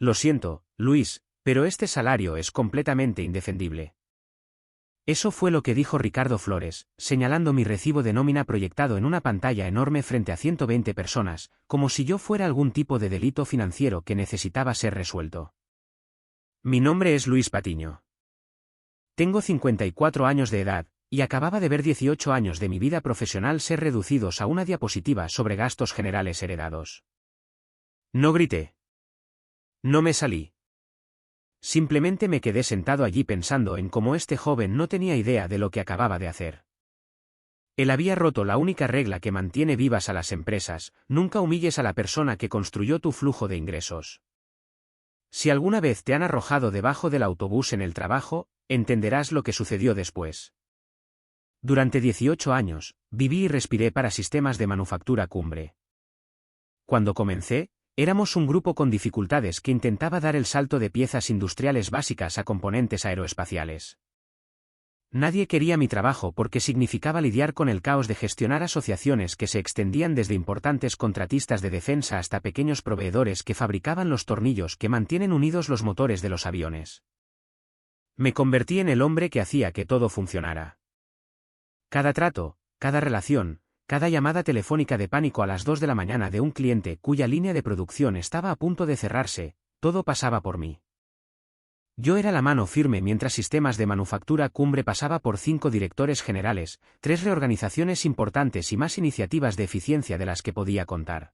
Lo siento, Luis, pero este salario es completamente indefendible. Eso fue lo que dijo Ricardo Flores, señalando mi recibo de nómina proyectado en una pantalla enorme frente a 120 personas, como si yo fuera algún tipo de delito financiero que necesitaba ser resuelto. Mi nombre es Luis Patiño. Tengo 54 años de edad, y acababa de ver 18 años de mi vida profesional ser reducidos a una diapositiva sobre gastos generales heredados. No grité. No me salí. Simplemente me quedé sentado allí pensando en cómo este joven no tenía idea de lo que acababa de hacer. Él había roto la única regla que mantiene vivas a las empresas: nunca humilles a la persona que construyó tu flujo de ingresos. Si alguna vez te han arrojado debajo del autobús en el trabajo, entenderás lo que sucedió después. Durante 18 años, viví y respiré para Sistemas de Manufactura Cumbre. Cuando comencé, éramos un grupo con dificultades que intentaba dar el salto de piezas industriales básicas a componentes aeroespaciales. Nadie quería mi trabajo porque significaba lidiar con el caos de gestionar asociaciones que se extendían desde importantes contratistas de defensa hasta pequeños proveedores que fabricaban los tornillos que mantienen unidos los motores de los aviones. Me convertí en el hombre que hacía que todo funcionara. Cada trato, cada relación, cada llamada telefónica de pánico a las 2 de la mañana de un cliente cuya línea de producción estaba a punto de cerrarse, todo pasaba por mí. Yo era la mano firme mientras Sistemas de Manufactura Cumbre pasaba por 5 directores generales, 3 reorganizaciones importantes y más iniciativas de eficiencia de las que podía contar.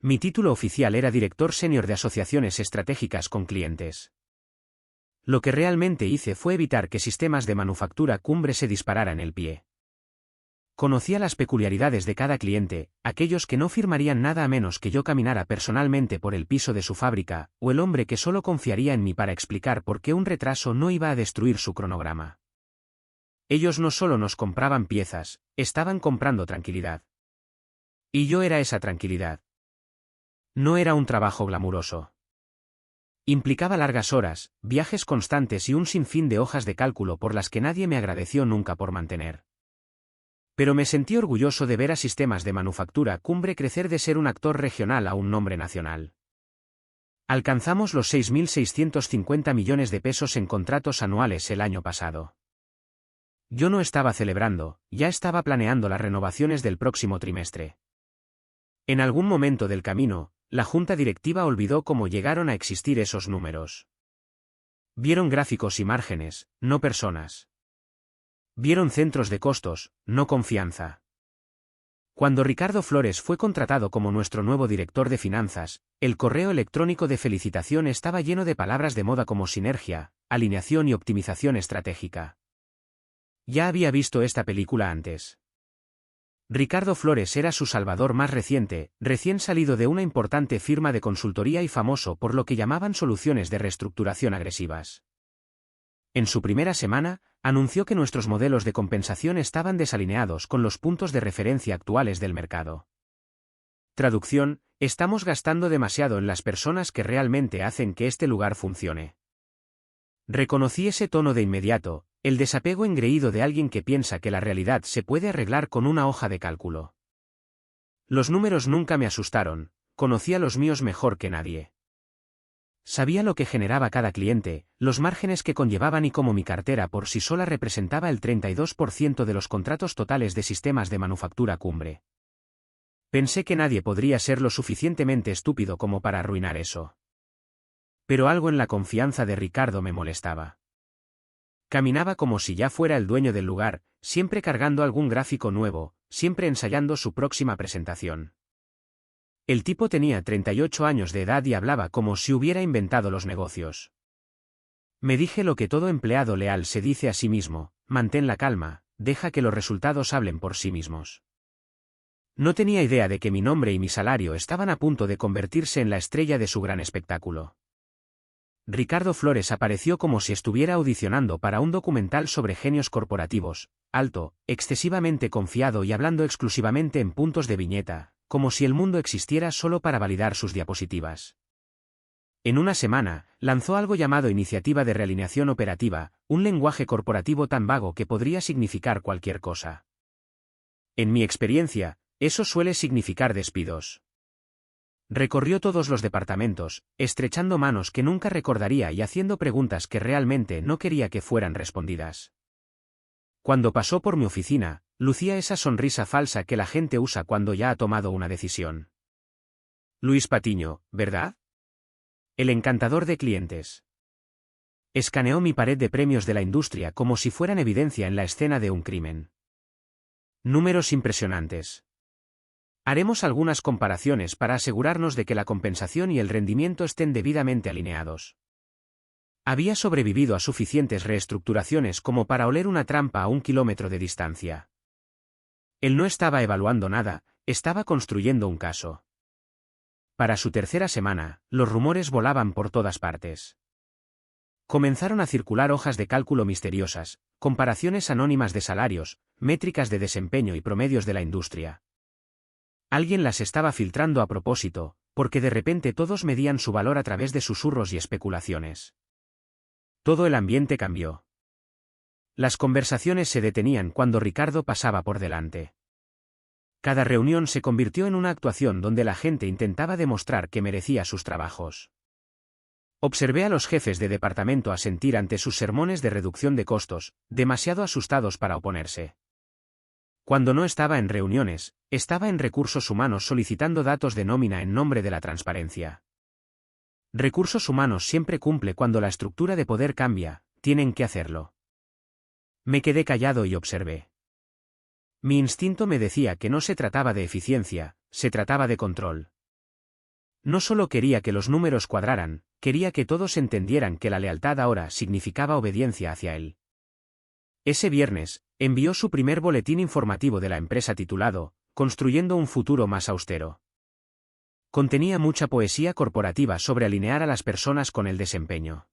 Mi título oficial era Director Senior de Asociaciones Estratégicas con Clientes. Lo que realmente hice fue evitar que Sistemas de Manufactura Cumbre se disparara en el pie. Conocía las peculiaridades de cada cliente, aquellos que no firmarían nada a menos que yo caminara personalmente por el piso de su fábrica, o el hombre que solo confiaría en mí para explicar por qué un retraso no iba a destruir su cronograma. Ellos no solo nos compraban piezas, estaban comprando tranquilidad. Y yo era esa tranquilidad. No era un trabajo glamuroso. Implicaba largas horas, viajes constantes y un sinfín de hojas de cálculo por las que nadie me agradeció nunca por mantener. Pero me sentí orgulloso de ver a Sistemas de Manufactura Cumbre crecer de ser un actor regional a un nombre nacional. Alcanzamos los 6.650 millones de pesos en contratos anuales el año pasado. Yo no estaba celebrando, ya estaba planeando las renovaciones del próximo trimestre. En algún momento del camino, la junta directiva olvidó cómo llegaron a existir esos números. Vieron gráficos y márgenes, no personas. Vieron centros de costos, no confianza. Cuando Ricardo Flores fue contratado como nuestro nuevo director de finanzas, el correo electrónico de felicitación estaba lleno de palabras de moda como sinergia, alineación y optimización estratégica. Ya había visto esta película antes. Ricardo Flores era su salvador más reciente, recién salido de una importante firma de consultoría y famoso por lo que llamaban soluciones de reestructuración agresivas. En su primera semana, anunció que nuestros modelos de compensación estaban desalineados con los puntos de referencia actuales del mercado. Traducción: estamos gastando demasiado en las personas que realmente hacen que este lugar funcione. Reconocí ese tono de inmediato, el desapego engreído de alguien que piensa que la realidad se puede arreglar con una hoja de cálculo. Los números nunca me asustaron, conocía los míos mejor que nadie. Sabía lo que generaba cada cliente, los márgenes que conllevaban y cómo mi cartera por sí sola representaba el 32% de los contratos totales de Sistemas de Manufactura Cumbre. Pensé que nadie podría ser lo suficientemente estúpido como para arruinar eso. Pero algo en la confianza de Ricardo me molestaba. Caminaba como si ya fuera el dueño del lugar, siempre cargando algún gráfico nuevo, siempre ensayando su próxima presentación. El tipo tenía 38 años de edad y hablaba como si hubiera inventado los negocios. Me dije lo que todo empleado leal se dice a sí mismo: mantén la calma, deja que los resultados hablen por sí mismos. No tenía idea de que mi nombre y mi salario estaban a punto de convertirse en la estrella de su gran espectáculo. Ricardo Flores apareció como si estuviera audicionando para un documental sobre genios corporativos, alto, excesivamente confiado y hablando exclusivamente en puntos de viñeta, como si el mundo existiera solo para validar sus diapositivas. En una semana, lanzó algo llamado Iniciativa de Realineación Operativa, un lenguaje corporativo tan vago que podría significar cualquier cosa. En mi experiencia, eso suele significar despidos. Recorrió todos los departamentos, estrechando manos que nunca recordaría y haciendo preguntas que realmente no quería que fueran respondidas. Cuando pasó por mi oficina, lucía esa sonrisa falsa que la gente usa cuando ya ha tomado una decisión. Luis Patiño, ¿verdad? El encantador de clientes. Escaneó mi pared de premios de la industria como si fueran evidencia en la escena de un crimen. Números impresionantes. Haremos algunas comparaciones para asegurarnos de que la compensación y el rendimiento estén debidamente alineados. Había sobrevivido a suficientes reestructuraciones como para oler una trampa a 1 kilómetro de distancia. Él no estaba evaluando nada, estaba construyendo un caso. Para su tercera semana, los rumores volaban por todas partes. Comenzaron a circular hojas de cálculo misteriosas, comparaciones anónimas de salarios, métricas de desempeño y promedios de la industria. Alguien las estaba filtrando a propósito, porque de repente todos medían su valor a través de susurros y especulaciones. Todo el ambiente cambió. Las conversaciones se detenían cuando Ricardo pasaba por delante. Cada reunión se convirtió en una actuación donde la gente intentaba demostrar que merecía sus trabajos. Observé a los jefes de departamento asentir ante sus sermones de reducción de costos, demasiado asustados para oponerse. Cuando no estaba en reuniones, estaba en recursos humanos solicitando datos de nómina en nombre de la transparencia. Recursos humanos siempre cumple cuando la estructura de poder cambia, tienen que hacerlo. Me quedé callado y observé. Mi instinto me decía que no se trataba de eficiencia, se trataba de control. No solo quería que los números cuadraran, quería que todos entendieran que la lealtad ahora significaba obediencia hacia él. Ese viernes, envió su primer boletín informativo de la empresa titulado Construyendo un futuro más austero. Contenía mucha poesía corporativa sobre alinear a las personas con el desempeño.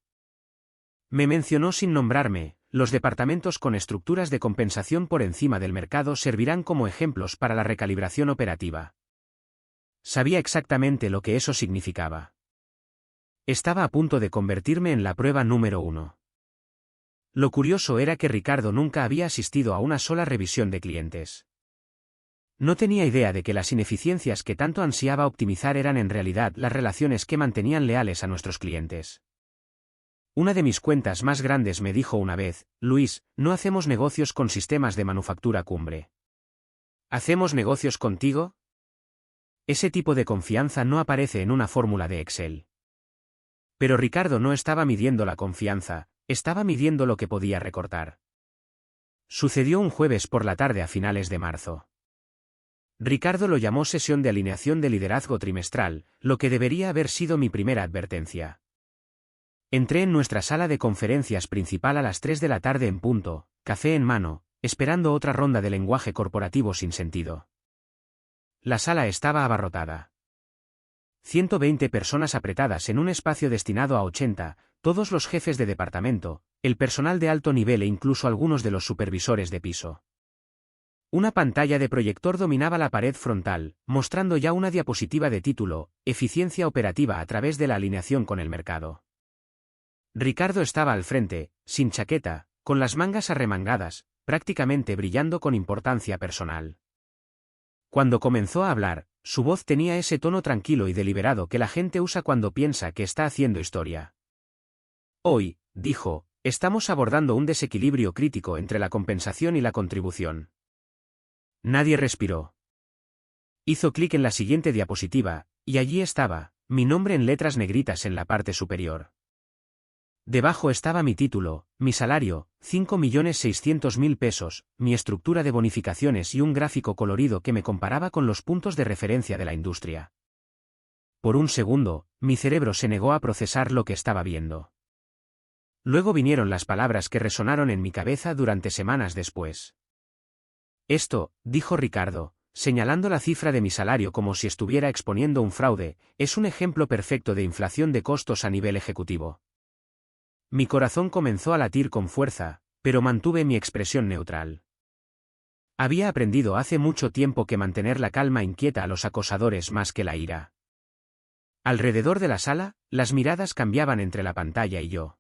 Me mencionó sin nombrarme, los departamentos con estructuras de compensación por encima del mercado servirán como ejemplos para la recalibración operativa. Sabía exactamente lo que eso significaba. Estaba a punto de convertirme en la prueba número 1. Lo curioso era que Ricardo nunca había asistido a una sola revisión de clientes. No tenía idea de que las ineficiencias que tanto ansiaba optimizar eran en realidad las relaciones que mantenían leales a nuestros clientes. Una de mis cuentas más grandes me dijo una vez, Luis, no hacemos negocios con sistemas de manufactura cumbre. ¿Hacemos negocios contigo? Ese tipo de confianza no aparece en una fórmula de Excel. Pero Ricardo no estaba midiendo la confianza, estaba midiendo lo que podía recortar. Sucedió un jueves por la tarde a finales de marzo. Ricardo lo llamó sesión de alineación de liderazgo trimestral, lo que debería haber sido mi primera advertencia. Entré en nuestra sala de conferencias principal a las 3 de la tarde en punto, café en mano, esperando otra ronda de lenguaje corporativo sin sentido. La sala estaba abarrotada. 120 personas apretadas en un espacio destinado a 80, todos los jefes de departamento, el personal de alto nivel e incluso algunos de los supervisores de piso. Una pantalla de proyector dominaba la pared frontal, mostrando ya una diapositiva de título, Eficiencia operativa a través de la alineación con el mercado. Ricardo estaba al frente, sin chaqueta, con las mangas arremangadas, prácticamente brillando con importancia personal. Cuando comenzó a hablar, su voz tenía ese tono tranquilo y deliberado que la gente usa cuando piensa que está haciendo historia. Hoy, dijo, estamos abordando un desequilibrio crítico entre la compensación y la contribución. Nadie respiró. Hizo clic en la siguiente diapositiva, y allí estaba, mi nombre en letras negritas en la parte superior. Debajo estaba mi título, mi salario, 5.600.000 pesos, mi estructura de bonificaciones y un gráfico colorido que me comparaba con los puntos de referencia de la industria. Por un segundo, mi cerebro se negó a procesar lo que estaba viendo. Luego vinieron las palabras que resonaron en mi cabeza durante semanas después. Esto, dijo Ricardo, señalando la cifra de mi salario como si estuviera exponiendo un fraude, es un ejemplo perfecto de inflación de costos a nivel ejecutivo. Mi corazón comenzó a latir con fuerza, pero mantuve mi expresión neutral. Había aprendido hace mucho tiempo que mantener la calma inquieta a los acosadores más que la ira. Alrededor de la sala, las miradas cambiaban entre la pantalla y yo.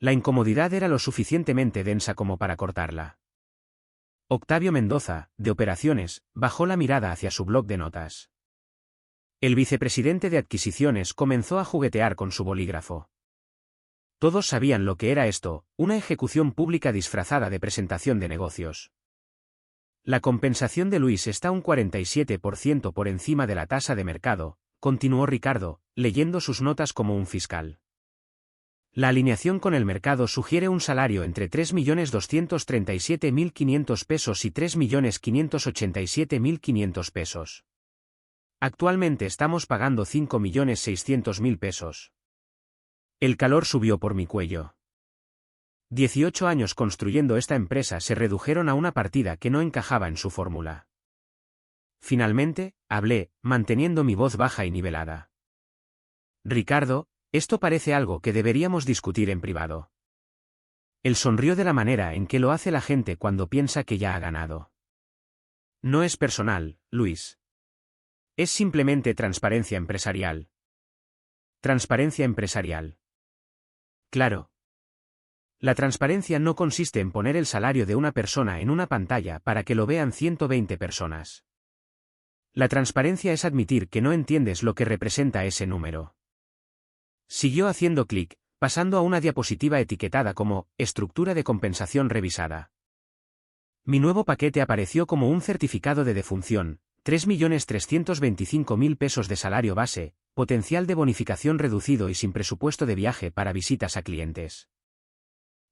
La incomodidad era lo suficientemente densa como para cortarla. Octavio Mendoza, de operaciones, bajó la mirada hacia su bloc de notas. El vicepresidente de adquisiciones comenzó a juguetear con su bolígrafo. Todos sabían lo que era esto, una ejecución pública disfrazada de presentación de negocios. La compensación de Luis está un 47% por encima de la tasa de mercado, continuó Ricardo, leyendo sus notas como un fiscal. La alineación con el mercado sugiere un salario entre 3.237.500 pesos y 3.587.500 pesos. Actualmente estamos pagando 5.600.000 pesos. El calor subió por mi cuello. 18 años construyendo esta empresa se redujeron a una partida que no encajaba en su fórmula. Finalmente, hablé, manteniendo mi voz baja y nivelada. Ricardo, esto parece algo que deberíamos discutir en privado. Él sonrió de la manera en que lo hace la gente cuando piensa que ya ha ganado. No es personal, Luis. Es simplemente transparencia empresarial. Transparencia empresarial. Claro. La transparencia no consiste en poner el salario de una persona en una pantalla para que lo vean 120 personas. La transparencia es admitir que no entiendes lo que representa ese número. Siguió haciendo clic, pasando a una diapositiva etiquetada como estructura de compensación revisada. Mi nuevo paquete apareció como un certificado de defunción, 3.325.000 pesos de salario base, potencial de bonificación reducido y sin presupuesto de viaje para visitas a clientes.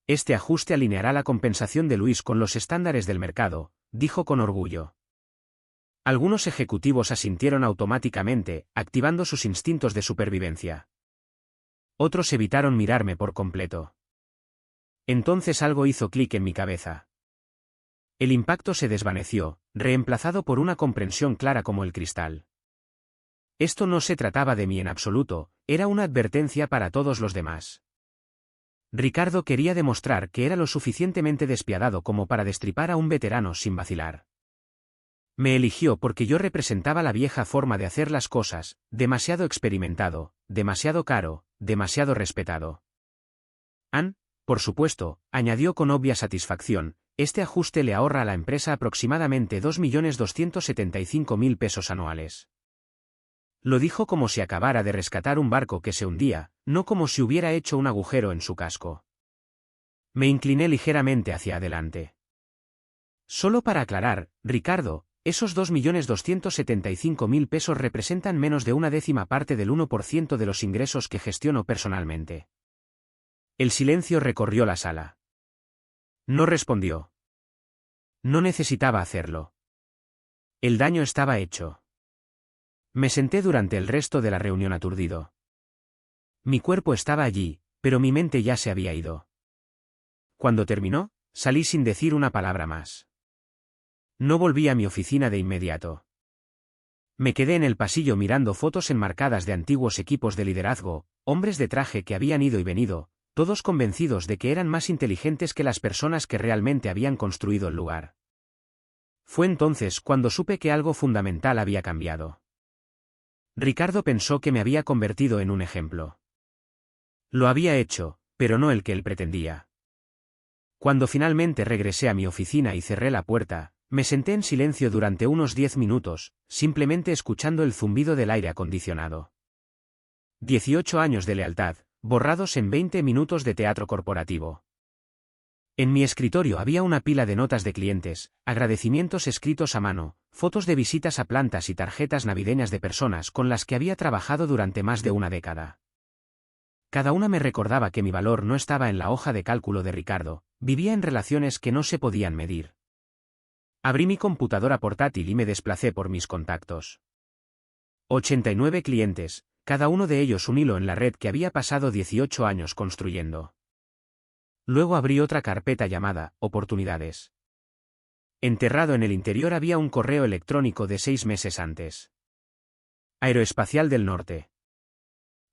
Este ajuste alineará la compensación de Luis con los estándares del mercado, dijo con orgullo. Algunos ejecutivos asintieron automáticamente, activando sus instintos de supervivencia. Otros evitaron mirarme por completo. Entonces algo hizo clic en mi cabeza. El impacto se desvaneció, reemplazado por una comprensión clara como el cristal. Esto no se trataba de mí en absoluto, era una advertencia para todos los demás. Ricardo quería demostrar que era lo suficientemente despiadado como para destripar a un veterano sin vacilar. Me eligió porque yo representaba la vieja forma de hacer las cosas, demasiado experimentado, demasiado caro, demasiado respetado. Por supuesto, añadió con obvia satisfacción, este ajuste le ahorra a la empresa aproximadamente 2.275.000 pesos anuales. Lo dijo como si acabara de rescatar un barco que se hundía, no como si hubiera hecho un agujero en su casco. Me incliné ligeramente hacia adelante. Solo para aclarar, Ricardo, esos 2.275.000 pesos representan menos de una décima parte del 1% de los ingresos que gestiono personalmente. El silencio recorrió la sala. No respondió. No necesitaba hacerlo. El daño estaba hecho. Me senté durante el resto de la reunión aturdido. Mi cuerpo estaba allí, pero mi mente ya se había ido. Cuando terminó, salí sin decir una palabra más. No volví a mi oficina de inmediato. Me quedé en el pasillo mirando fotos enmarcadas de antiguos equipos de liderazgo, hombres de traje que habían ido y venido, todos convencidos de que eran más inteligentes que las personas que realmente habían construido el lugar. Fue entonces cuando supe que algo fundamental había cambiado. Ricardo pensó que me había convertido en un ejemplo. Lo había hecho, pero no el que él pretendía. Cuando finalmente regresé a mi oficina y cerré la puerta, me senté en silencio durante unos 10 minutos, simplemente escuchando el zumbido del aire acondicionado. 18 años de lealtad, borrados en 20 minutos de teatro corporativo. En mi escritorio había una pila de notas de clientes, agradecimientos escritos a mano, fotos de visitas a plantas y tarjetas navideñas de personas con las que había trabajado durante más de una década. Cada una me recordaba que mi valor no estaba en la hoja de cálculo de Ricardo, vivía en relaciones que no se podían medir. Abrí mi computadora portátil y me desplacé por mis contactos. 89 clientes, cada uno de ellos un hilo en la red que había pasado 18 años construyendo. Luego abrí otra carpeta llamada Oportunidades. Enterrado en el interior había un correo electrónico de 6 meses antes. Aeroespacial del Norte.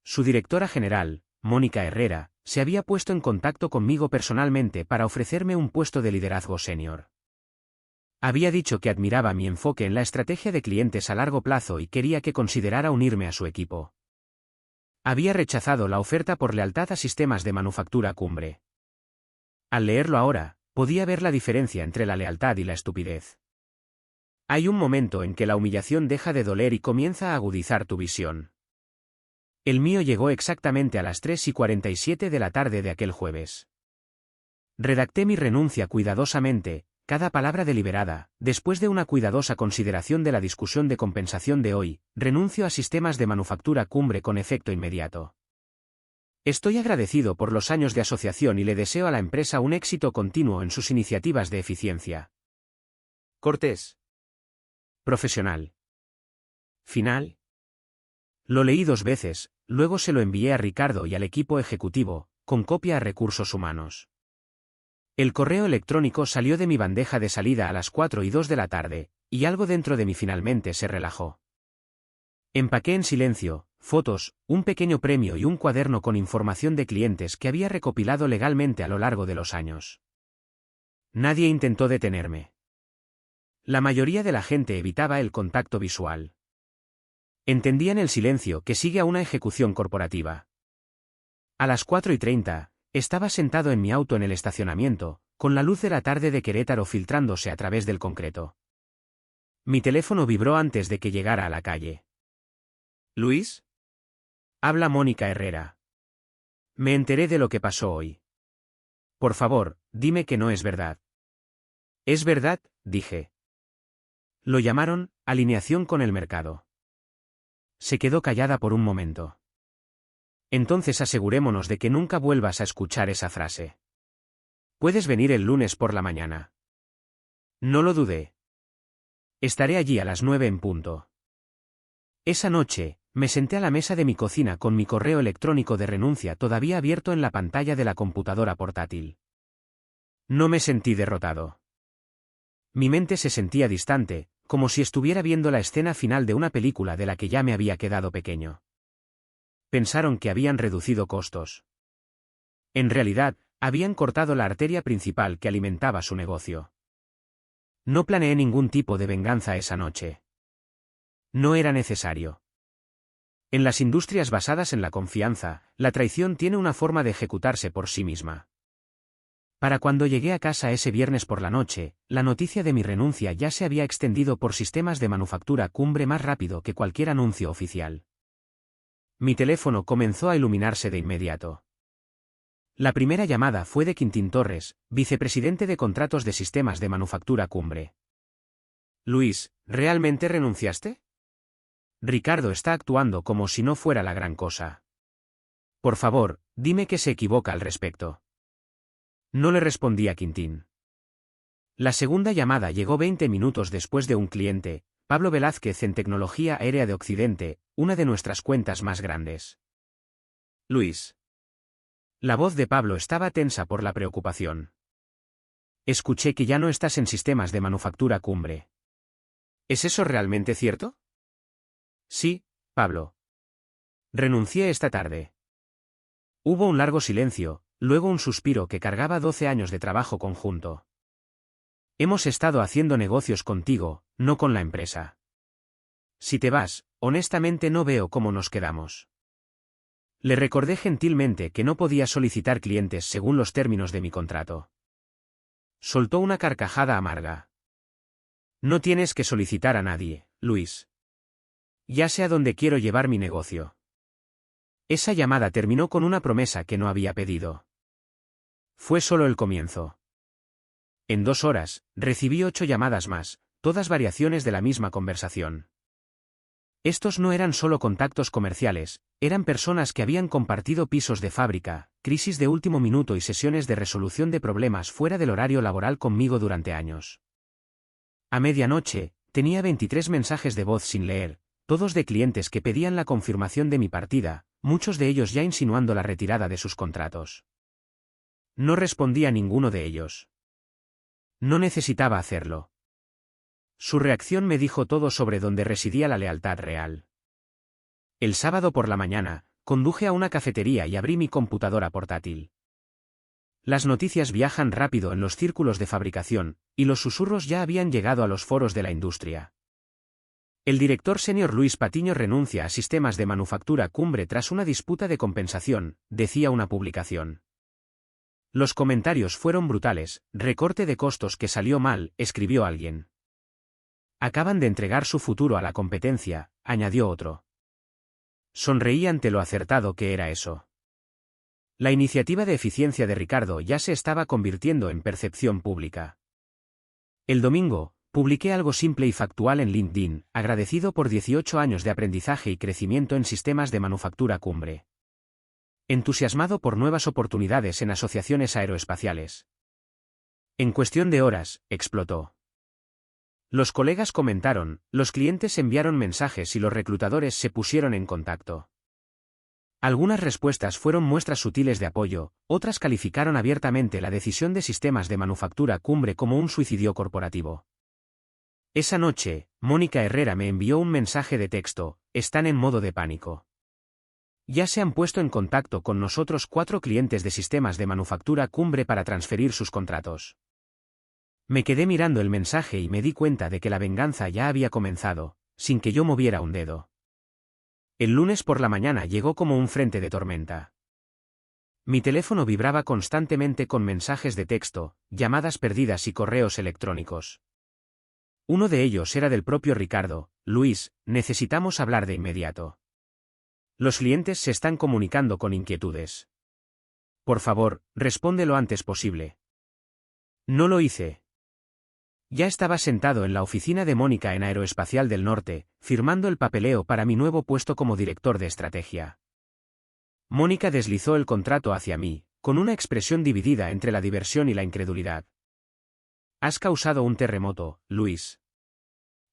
Su directora general, Mónica Herrera, se había puesto en contacto conmigo personalmente para ofrecerme un puesto de liderazgo senior. Había dicho que admiraba mi enfoque en la estrategia de clientes a largo plazo y quería que considerara unirme a su equipo. Había rechazado la oferta por lealtad a sistemas de manufactura cumbre. Al leerlo ahora, podía ver la diferencia entre la lealtad y la estupidez. Hay un momento en que la humillación deja de doler y comienza a agudizar tu visión. El mío llegó exactamente a las 3:47 de la tarde de aquel jueves. Redacté mi renuncia cuidadosamente, cada palabra deliberada. Después de una cuidadosa consideración de la discusión de compensación de hoy, renuncio a Sistemas de Manufactura Cumbre con efecto inmediato. Estoy agradecido por los años de asociación y le deseo a la empresa un éxito continuo en sus iniciativas de eficiencia. Cortés. Profesional. Final. Lo leí 2 veces, luego se lo envié a Ricardo y al equipo ejecutivo, con copia a Recursos Humanos. El correo electrónico salió de mi bandeja de salida a las 4:02 de la tarde, y algo dentro de mí finalmente se relajó. Empaqué en silencio, fotos, un pequeño premio y un cuaderno con información de clientes que había recopilado legalmente a lo largo de los años. Nadie intentó detenerme. La mayoría de la gente evitaba el contacto visual. Entendían el silencio que sigue a una ejecución corporativa. A las 4:30, estaba sentado en mi auto en el estacionamiento, con la luz de la tarde de Querétaro filtrándose a través del concreto. Mi teléfono vibró antes de que llegara a la calle. ¿Luis? Habla Mónica Herrera. Me enteré de lo que pasó hoy. Por favor, dime que no es verdad. Es verdad, dije. Lo llamaron alineación con el mercado. Se quedó callada por un momento. Entonces asegurémonos de que nunca vuelvas a escuchar esa frase. ¿Puedes venir el lunes por la mañana? No lo dudé. Estaré allí a las 9 en punto. Esa noche, me senté a la mesa de mi cocina con mi correo electrónico de renuncia todavía abierto en la pantalla de la computadora portátil. No me sentí derrotado. Mi mente se sentía distante, como si estuviera viendo la escena final de una película de la que ya me había quedado pequeño. Pensaron que habían reducido costos. En realidad, habían cortado la arteria principal que alimentaba su negocio. No planeé ningún tipo de venganza esa noche. No era necesario. En las industrias basadas en la confianza, la traición tiene una forma de ejecutarse por sí misma. Para cuando llegué a casa ese viernes por la noche, la noticia de mi renuncia ya se había extendido por Sistemas de Manufactura Cumbre más rápido que cualquier anuncio oficial. Mi teléfono comenzó a iluminarse de inmediato. La primera llamada fue de Quintín Torres, vicepresidente de contratos de Sistemas de Manufactura Cumbre. Luis, ¿realmente renunciaste? Ricardo está actuando como si no fuera la gran cosa. Por favor, dime que se equivoca al respecto. No le respondí a Quintín. La segunda llamada llegó 20 minutos después de un cliente, Pablo Velázquez en Tecnología Aérea de Occidente, una de nuestras cuentas más grandes. Luis. La voz de Pablo estaba tensa por la preocupación. Escuché que ya no estás en Sistemas de Manufactura Cumbre. ¿Es eso realmente cierto? Sí, Pablo. Renuncié esta tarde. Hubo un largo silencio, luego un suspiro que cargaba 12 años de trabajo conjunto. Hemos estado haciendo negocios contigo, no con la empresa. Si te vas, honestamente no veo cómo nos quedamos. Le recordé gentilmente que no podía solicitar clientes según los términos de mi contrato. Soltó una carcajada amarga. No tienes que solicitar a nadie, Luis. Ya sé a dónde quiero llevar mi negocio. Esa llamada terminó con una promesa que no había pedido. Fue solo el comienzo. En 2 horas, recibí 8 llamadas más, todas variaciones de la misma conversación. Estos no eran solo contactos comerciales, eran personas que habían compartido pisos de fábrica, crisis de último minuto y sesiones de resolución de problemas fuera del horario laboral conmigo durante años. A medianoche, tenía 23 mensajes de voz sin leer, todos de clientes que pedían la confirmación de mi partida, muchos de ellos ya insinuando la retirada de sus contratos. No respondí a ninguno de ellos. No necesitaba hacerlo. Su reacción me dijo todo sobre dónde residía la lealtad real. El sábado por la mañana, conduje a una cafetería y abrí mi computadora portátil. Las noticias viajan rápido en los círculos de fabricación, y los susurros ya habían llegado a los foros de la industria. El director senior Luis Patiño renuncia a Sistemas de Manufactura Cumbre tras una disputa de compensación, decía una publicación. Los comentarios fueron brutales, recorte de costos que salió mal, escribió alguien. Acaban de entregar su futuro a la competencia, añadió otro. Sonreí ante lo acertado que era eso. La iniciativa de eficiencia de Ricardo ya se estaba convirtiendo en percepción pública. El domingo, publiqué algo simple y factual en LinkedIn, agradecido por 18 años de aprendizaje y crecimiento en sistemas de manufactura cumbre. Entusiasmado por nuevas oportunidades en asociaciones aeroespaciales. En cuestión de horas, explotó. Los colegas comentaron, los clientes enviaron mensajes y los reclutadores se pusieron en contacto. Algunas respuestas fueron muestras sutiles de apoyo, otras calificaron abiertamente la decisión de sistemas de manufactura cumbre como un suicidio corporativo. Esa noche, Mónica Herrera me envió un mensaje de texto: están en modo de pánico. Ya se han puesto en contacto con nosotros 4 clientes de sistemas de manufactura cumbre para transferir sus contratos. Me quedé mirando el mensaje y me di cuenta de que la venganza ya había comenzado, sin que yo moviera un dedo. El lunes por la mañana llegó como un frente de tormenta. Mi teléfono vibraba constantemente con mensajes de texto, llamadas perdidas y correos electrónicos. Uno de ellos era del propio Ricardo: Luis, necesitamos hablar de inmediato. Los clientes se están comunicando con inquietudes. Por favor, responde lo antes posible. No lo hice. Ya estaba sentado en la oficina de Mónica en Aeroespacial del Norte, firmando el papeleo para mi nuevo puesto como director de estrategia. Mónica deslizó el contrato hacia mí, con una expresión dividida entre la diversión y la incredulidad. Has causado un terremoto, Luis.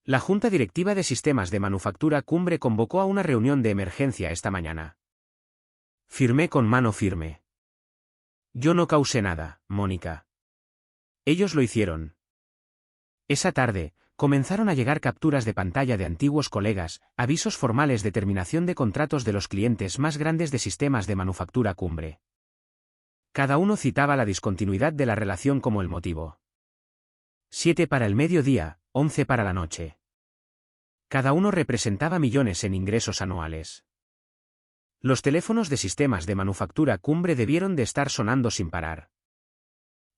La Junta Directiva de Sistemas de Manufactura Cumbre convocó a una reunión de emergencia esta mañana. Firmé con mano firme. Yo no causé nada, Mónica. Ellos lo hicieron. Esa tarde, comenzaron a llegar capturas de pantalla de antiguos colegas, avisos formales de terminación de contratos de los clientes más grandes de sistemas de manufactura cumbre. Cada uno citaba la discontinuidad de la relación como el motivo. 7 para el mediodía, 11 para la noche. Cada uno representaba millones en ingresos anuales. Los teléfonos de sistemas de manufactura cumbre debieron de estar sonando sin parar.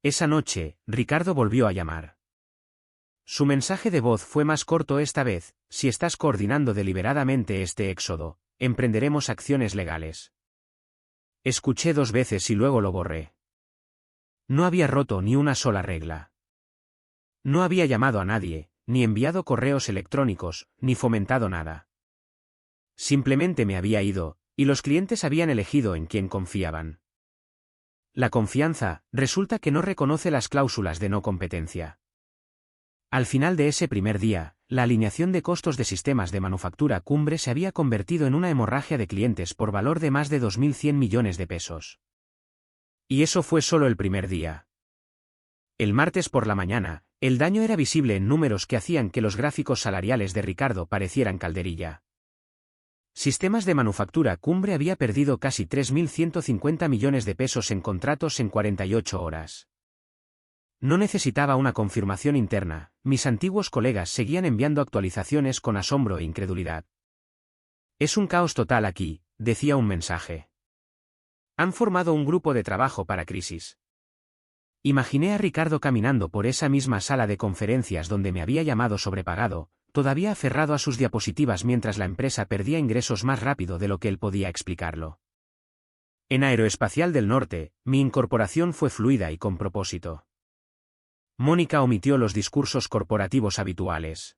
Esa noche, Ricardo volvió a llamar. Su mensaje de voz fue más corto esta vez: si estás coordinando deliberadamente este éxodo, emprenderemos acciones legales. Escuché 2 veces y luego lo borré. No había roto ni una sola regla. No había llamado a nadie, ni enviado correos electrónicos, ni fomentado nada. Simplemente me había ido, y los clientes habían elegido en quién confiaban. La confianza, resulta que no reconoce las cláusulas de no competencia. Al final de ese primer día, la alineación de costos de sistemas de manufactura cumbre se había convertido en una hemorragia de clientes por valor de más de 2.100 millones de pesos. Y eso fue solo el primer día. El martes por la mañana, el daño era visible en números que hacían que los gráficos salariales de Ricardo parecieran calderilla. Sistemas de manufactura cumbre había perdido casi 3.150 millones de pesos en contratos en 48 horas. No necesitaba una confirmación interna, mis antiguos colegas seguían enviando actualizaciones con asombro e incredulidad. Es un caos total aquí, decía un mensaje. Han formado un grupo de trabajo para crisis. Imaginé a Ricardo caminando por esa misma sala de conferencias donde me había llamado sobrepagado, todavía aferrado a sus diapositivas mientras la empresa perdía ingresos más rápido de lo que él podía explicarlo. En Aeroespacial del Norte, mi incorporación fue fluida y con propósito. Mónica omitió los discursos corporativos habituales.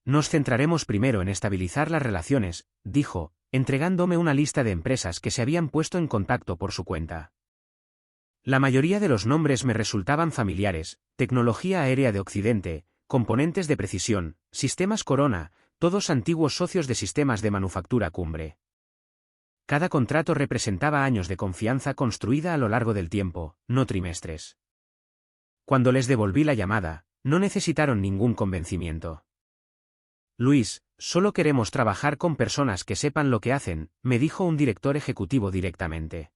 Nos centraremos primero en estabilizar las relaciones, dijo, entregándome una lista de empresas que se habían puesto en contacto por su cuenta. La mayoría de los nombres me resultaban familiares: Tecnología Aérea de Occidente, Componentes de Precisión, Sistemas Corona, todos antiguos socios de sistemas de manufactura cumbre. Cada contrato representaba años de confianza construida a lo largo del tiempo, no trimestres. Cuando les devolví la llamada, no necesitaron ningún convencimiento. Luis, solo queremos trabajar con personas que sepan lo que hacen, me dijo un director ejecutivo directamente.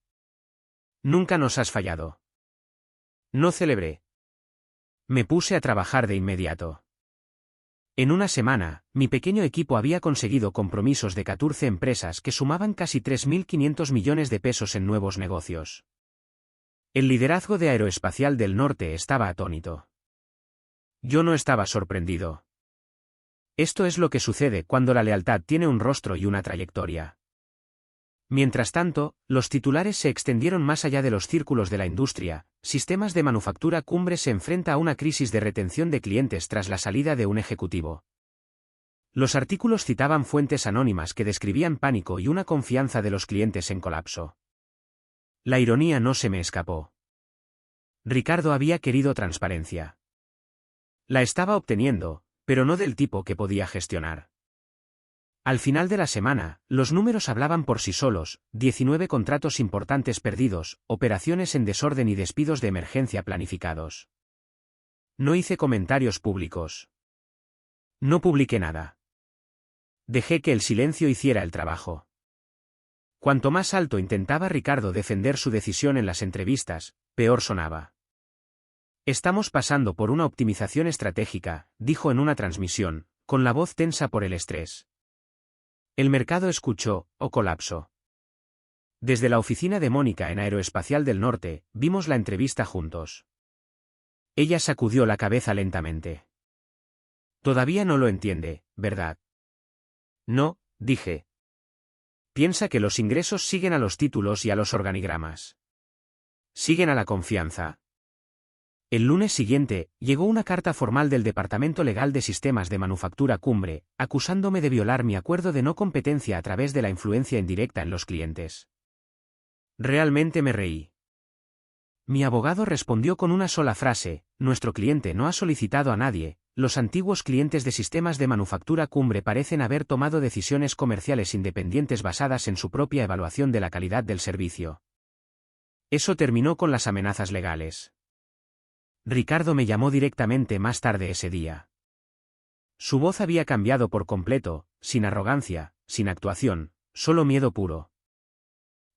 Nunca nos has fallado. No celebré. Me puse a trabajar de inmediato. En una semana, mi pequeño equipo había conseguido compromisos de 14 empresas que sumaban casi 3.500 millones de pesos en nuevos negocios. El liderazgo de Aeroespacial del Norte estaba atónito. Yo no estaba sorprendido. Esto es lo que sucede cuando la lealtad tiene un rostro y una trayectoria. Mientras tanto, los titulares se extendieron más allá de los círculos de la industria. Sistemas de Manufactura Cumbre se enfrenta a una crisis de retención de clientes tras la salida de un ejecutivo. Los artículos citaban fuentes anónimas que describían pánico y una confianza de los clientes en colapso. La ironía no se me escapó. Ricardo había querido transparencia. La estaba obteniendo, pero no del tipo que podía gestionar. Al final de la semana, los números hablaban por sí solos: 19 contratos importantes perdidos, operaciones en desorden y despidos de emergencia planificados. No hice comentarios públicos. No publiqué nada. Dejé que el silencio hiciera el trabajo. Cuanto más alto intentaba Ricardo defender su decisión en las entrevistas, peor sonaba. Estamos pasando por una optimización estratégica, dijo en una transmisión, con la voz tensa por el estrés. El mercado escuchó, o colapso. Desde la oficina de Mónica en Aeroespacial del Norte, vimos la entrevista juntos. Ella sacudió la cabeza lentamente. Todavía no lo entiende, ¿verdad? No, dije. Piensa que los ingresos siguen a los títulos y a los organigramas. Siguen a la confianza. El lunes siguiente, llegó una carta formal del Departamento Legal de Sistemas de Manufactura Cumbre, acusándome de violar mi acuerdo de no competencia a través de la influencia indirecta en los clientes. Realmente me reí. Mi abogado respondió con una sola frase: nuestro cliente no ha solicitado a nadie. Los antiguos clientes de Sistemas de Manufactura Cumbre parecen haber tomado decisiones comerciales independientes basadas en su propia evaluación de la calidad del servicio. Eso terminó con las amenazas legales. Ricardo me llamó directamente más tarde ese día. Su voz había cambiado por completo, sin arrogancia, sin actuación, solo miedo puro.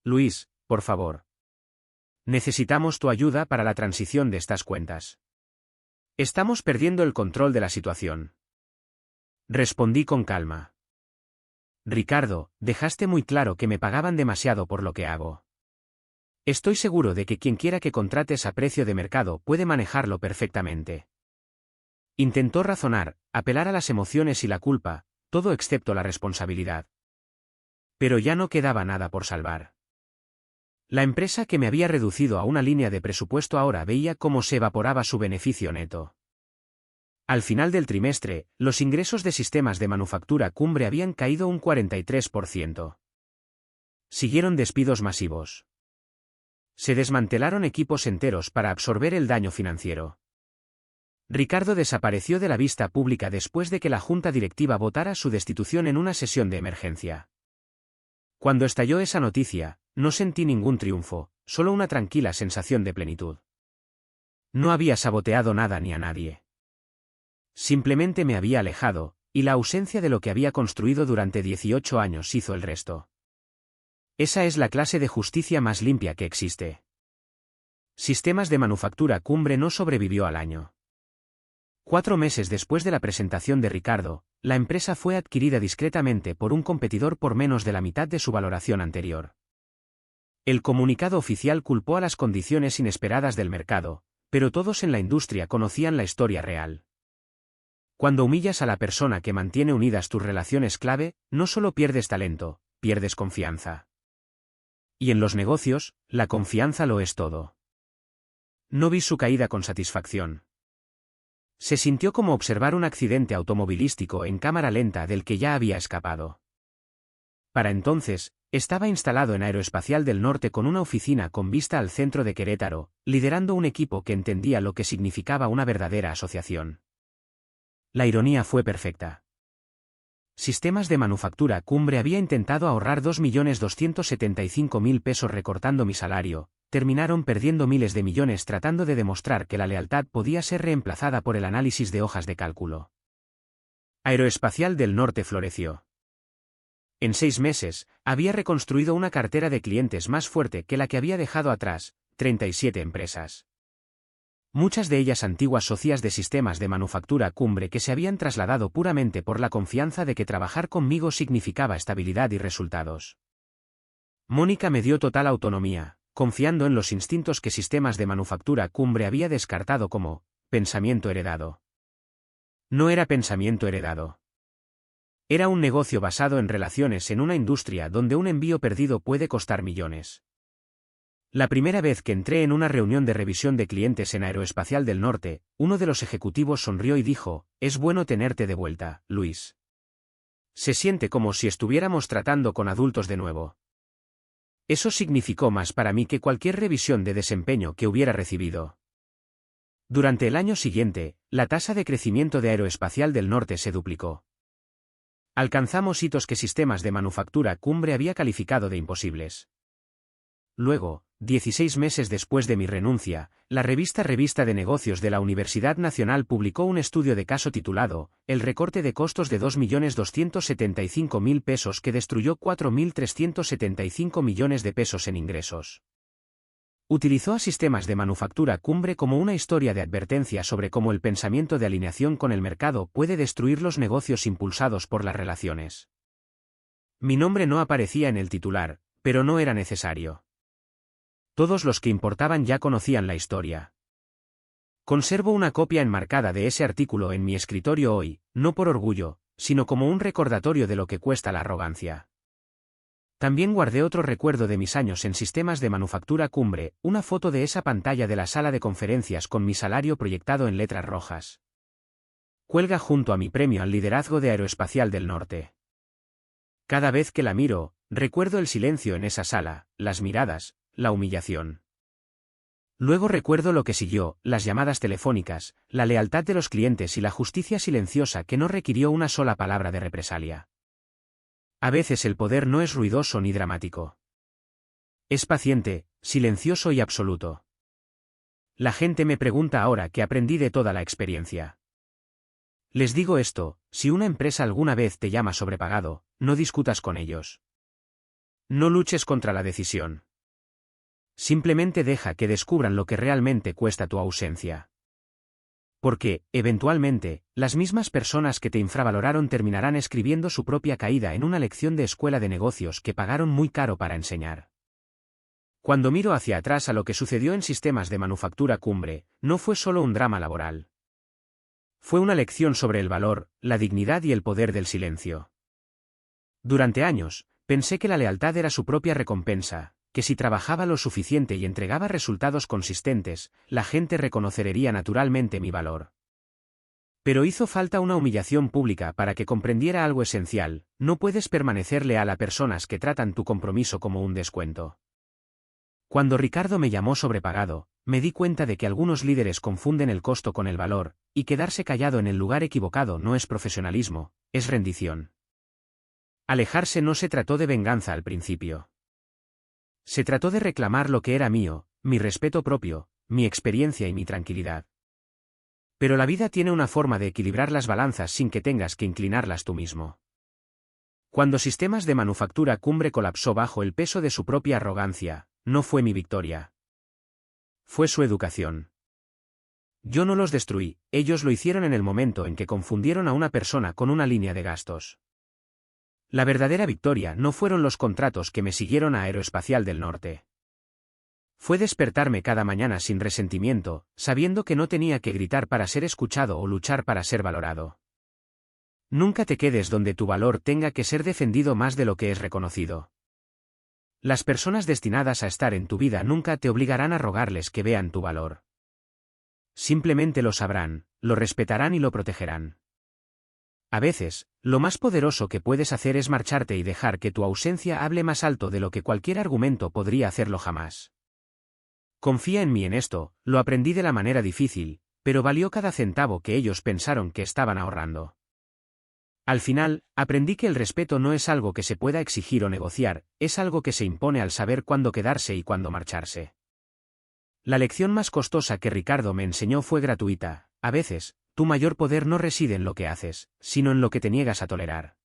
Luis, por favor. Necesitamos tu ayuda para la transición de estas cuentas. Estamos perdiendo el control de la situación. Respondí con calma. Ricardo, dejaste muy claro que me pagaban demasiado por lo que hago. Estoy seguro de que quien quiera que contrates a precio de mercado puede manejarlo perfectamente. Intentó razonar, apelar a las emociones y la culpa, todo excepto la responsabilidad. Pero ya no quedaba nada por salvar. La empresa que me había reducido a una línea de presupuesto ahora veía cómo se evaporaba su beneficio neto. Al final del trimestre, los ingresos de Sistemas de Manufactura Cumbre habían caído un 43%. Siguieron despidos masivos. Se desmantelaron equipos enteros para absorber el daño financiero. Ricardo desapareció de la vista pública después de que la junta directiva votara su destitución en una sesión de emergencia. Cuando estalló esa noticia, no sentí ningún triunfo, solo una tranquila sensación de plenitud. No había saboteado nada ni a nadie. Simplemente me había alejado, y la ausencia de lo que había construido durante 18 años hizo el resto. Esa es la clase de justicia más limpia que existe. Sistemas de Manufactura Cumbre no sobrevivió al año. 4 meses después de la presentación de Ricardo, la empresa fue adquirida discretamente por un competidor por menos de la mitad de su valoración anterior. El comunicado oficial culpó a las condiciones inesperadas del mercado, pero todos en la industria conocían la historia real. Cuando humillas a la persona que mantiene unidas tus relaciones clave, no solo pierdes talento, pierdes confianza. Y en los negocios, la confianza lo es todo. No vi su caída con satisfacción. Se sintió como observar un accidente automovilístico en cámara lenta del que ya había escapado. Para entonces, estaba instalado en Aeroespacial del Norte con una oficina con vista al centro de Querétaro, liderando un equipo que entendía lo que significaba una verdadera asociación. La ironía fue perfecta. Sistemas de Manufactura Cumbre había intentado ahorrar 2.275.000 pesos recortando mi salario. Terminaron perdiendo miles de millones tratando de demostrar que la lealtad podía ser reemplazada por el análisis de hojas de cálculo. Aeroespacial del Norte floreció. En 6 meses, había reconstruido una cartera de clientes más fuerte que la que había dejado atrás, 37 empresas. Muchas de ellas antiguas socias de Sistemas de Manufactura Cumbre que se habían trasladado puramente por la confianza de que trabajar conmigo significaba estabilidad y resultados. Mónica me dio total autonomía, confiando en los instintos que Sistemas de Manufactura Cumbre había descartado como pensamiento heredado. No era pensamiento heredado. Era un negocio basado en relaciones en una industria donde un envío perdido puede costar millones. La primera vez que entré en una reunión de revisión de clientes en Aeroespacial del Norte, uno de los ejecutivos sonrió y dijo: «Es bueno tenerte de vuelta, Luis. Se siente como si estuviéramos tratando con adultos de nuevo». Eso significó más para mí que cualquier revisión de desempeño que hubiera recibido. Durante el año siguiente, la tasa de crecimiento de Aeroespacial del Norte se duplicó. Alcanzamos hitos que Sistemas de Manufactura Cumbre había calificado de imposibles. Luego, 16 meses después de mi renuncia, la Revista de Negocios de la Universidad Nacional publicó un estudio de caso titulado «El recorte de costos de 2.275.000 pesos que destruyó 4.375 millones de pesos en ingresos». Utilizó a Sistemas de Manufactura Cumbre como una historia de advertencia sobre cómo el pensamiento de alineación con el mercado puede destruir los negocios impulsados por las relaciones. Mi nombre no aparecía en el titular, pero no era necesario. Todos los que importaban ya conocían la historia. Conservo una copia enmarcada de ese artículo en mi escritorio hoy, no por orgullo, sino como un recordatorio de lo que cuesta la arrogancia. También guardé otro recuerdo de mis años en Sistemas de Manufactura Cumbre, una foto de esa pantalla de la sala de conferencias con mi salario proyectado en letras rojas. Cuelga junto a mi premio al liderazgo de Aeroespacial del Norte. Cada vez que la miro, recuerdo el silencio en esa sala, las miradas, la humillación. Luego recuerdo lo que siguió, las llamadas telefónicas, la lealtad de los clientes y la justicia silenciosa que no requirió una sola palabra de represalia. A veces el poder no es ruidoso ni dramático. Es paciente, silencioso y absoluto. La gente me pregunta ahora qué aprendí de toda la experiencia. Les digo esto: si una empresa alguna vez te llama sobrepagado, no discutas con ellos. No luches contra la decisión. Simplemente deja que descubran lo que realmente cuesta tu ausencia. Porque, eventualmente, las mismas personas que te infravaloraron terminarán escribiendo su propia caída en una lección de escuela de negocios que pagaron muy caro para enseñar. Cuando miro hacia atrás a lo que sucedió en Sistemas de Manufactura Cumbre, no fue solo un drama laboral. Fue una lección sobre el valor, la dignidad y el poder del silencio. Durante años, pensé que la lealtad era su propia recompensa, que si trabajaba lo suficiente y entregaba resultados consistentes, la gente reconocería naturalmente mi valor. Pero hizo falta una humillación pública para que comprendiera algo esencial: no puedes permanecer leal a personas que tratan tu compromiso como un descuento. Cuando Ricardo me llamó sobrepagado, me di cuenta de que algunos líderes confunden el costo con el valor, y quedarse callado en el lugar equivocado no es profesionalismo, es rendición. Alejarse no se trató de venganza al principio. Se trató de reclamar lo que era mío, mi respeto propio, mi experiencia y mi tranquilidad. Pero la vida tiene una forma de equilibrar las balanzas sin que tengas que inclinarlas tú mismo. Cuando Sistemas de Manufactura Cumbre colapsó bajo el peso de su propia arrogancia, no fue mi victoria. Fue su educación. Yo no los destruí, ellos lo hicieron en el momento en que confundieron a una persona con una línea de gastos. La verdadera victoria no fueron los contratos que me siguieron a Aeroespacial del Norte. Fue despertarme cada mañana sin resentimiento, sabiendo que no tenía que gritar para ser escuchado o luchar para ser valorado. Nunca te quedes donde tu valor tenga que ser defendido más de lo que es reconocido. Las personas destinadas a estar en tu vida nunca te obligarán a rogarles que vean tu valor. Simplemente lo sabrán, lo respetarán y lo protegerán. A veces, lo más poderoso que puedes hacer es marcharte y dejar que tu ausencia hable más alto de lo que cualquier argumento podría hacerlo jamás. Confía en mí en esto, lo aprendí de la manera difícil, pero valió cada centavo que ellos pensaron que estaban ahorrando. Al final, aprendí que el respeto no es algo que se pueda exigir o negociar, es algo que se impone al saber cuándo quedarse y cuándo marcharse. La lección más costosa que Ricardo me enseñó fue gratuita: a veces, tu mayor poder no reside en lo que haces, sino en lo que te niegas a tolerar.